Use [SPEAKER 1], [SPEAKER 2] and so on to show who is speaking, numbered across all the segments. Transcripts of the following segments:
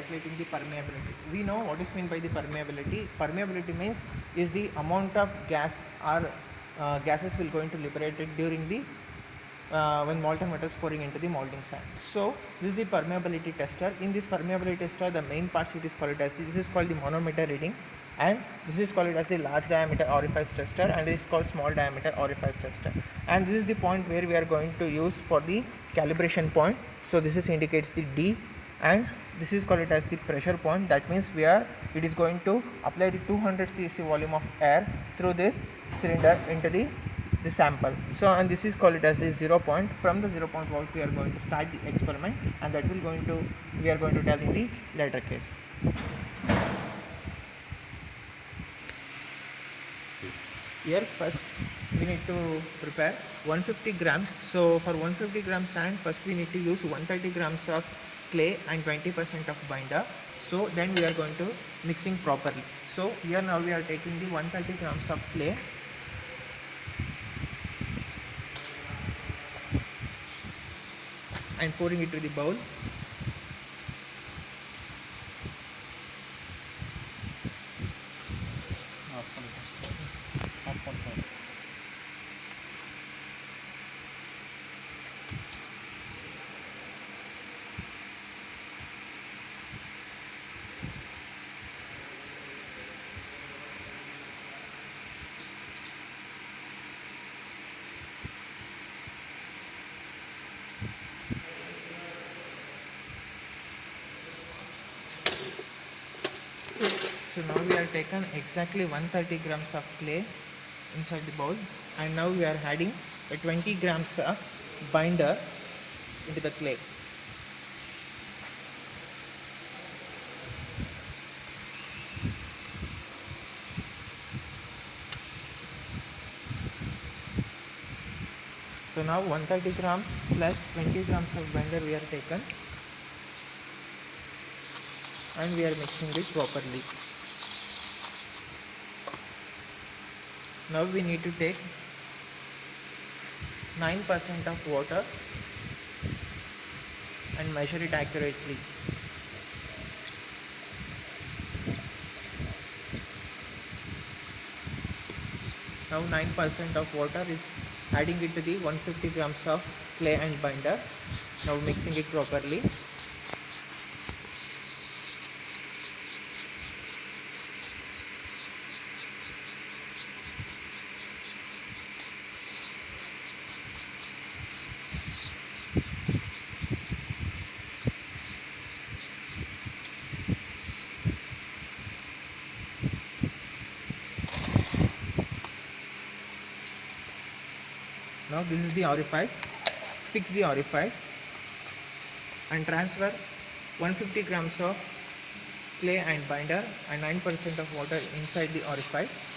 [SPEAKER 1] calculating the permeability. We know what is meant by the permeability. Permeability means is the amount of gas or gases will going to liberate it during the when molten metal is pouring into the molding sand. So this is the permeability tester. In this permeability tester, the main parts it is called as this is called the manometer reading, and this is called as the large diameter orifice tester, and this is called small diameter orifice tester. And this is the point where we are going to use for the calibration point. So this is indicates the D, and this is called it as the pressure point. That means it is going to apply the 200 cc volume of air through this cylinder into the sample. So and this is called it as the 0 point. From the 0 point what we are going to start the experiment, and that we are going to tell in the later case. Here first we need to prepare 150 grams. So for 150 grams sand, first we need to use 130 grams of clay and 20% of binder. So then we are going to mixing properly. So here now we are taking the 130 grams of clay and pouring it to the bowl. So now we are taken exactly 130 grams of clay inside the bowl, and now we are adding 20 grams of binder into the clay. So now 130 grams plus 20 grams of binder we are taken, and we are mixing it properly. Now we need to take 9% of water and measure it accurately. Now 9% of water is adding it to the 150 grams of clay and binder. Now mixing it properly. Now this is the orifice. Fix the orifice and transfer 150 grams of clay and binder and 9% of water inside the orifice.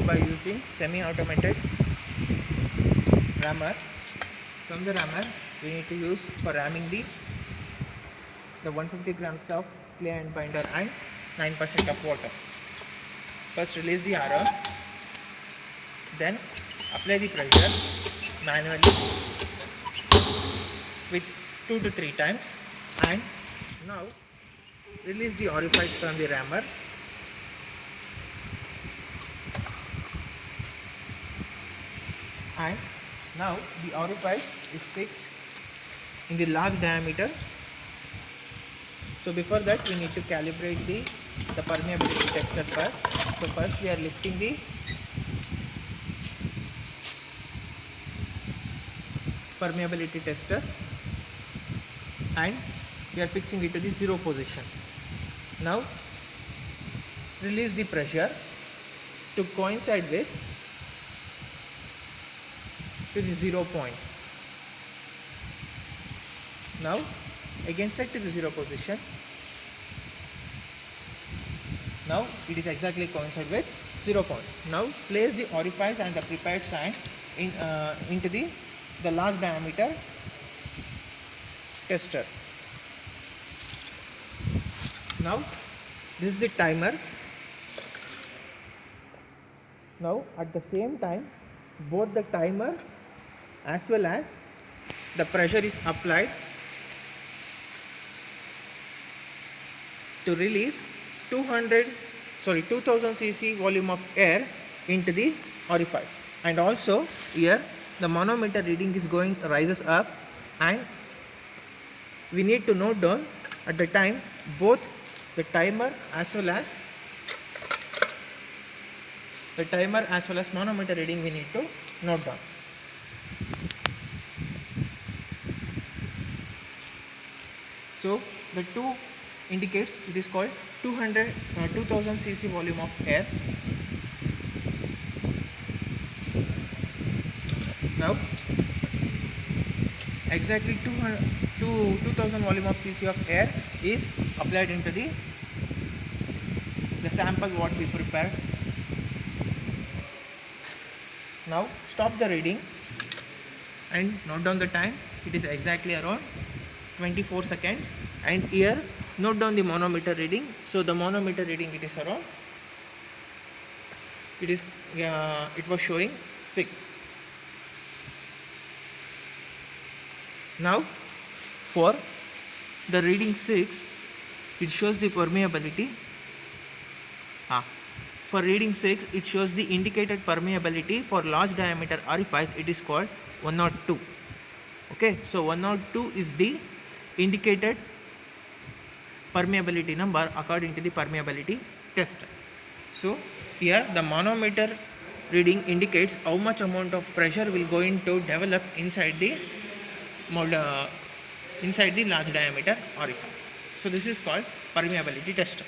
[SPEAKER 1] By using semi-automated rammer, from the rammer we need to use for ramming the 150 grams of clay and binder and 9% of water. First release the arrow, then apply the pressure manually with 2 to 3 times, and now release the orifice from the rammer. And now the orifice is fixed in the large diameter. So before that we need to calibrate the permeability tester first. So first we are lifting the permeability tester and we are fixing it to the 0 position. Now release the pressure to coincide with to the 0 point. Now again set to the 0 position Now it is exactly coincide with 0 point. Now place the orifice and the prepared sand into the large diameter tester. Now this is the timer. Now at the same time, both the timer as well as the pressure is applied to release 2000 cc volume of air into the orifice. And also here the manometer reading is going rises up, and we need to note down at the time both the timer as well as manometer reading we need to note down. So the two indicates it is called 2000 cc volume of air. Now exactly 2000 volume of cc of air is applied into the sample what we prepared. Now stop the reading and note down the time. It is exactly around 24 seconds, and here note down the manometer reading. So the manometer reading it is around, it was showing 6. Now for the reading 6, it shows the permeability. For reading 6, it shows the indicated permeability for large diameter orifice. It is called 102. Okay, so 102 is the indicated permeability number according to the permeability test. So here the manometer reading indicates how much amount of pressure will going to develop inside the large diameter orifice. So this is called permeability tester.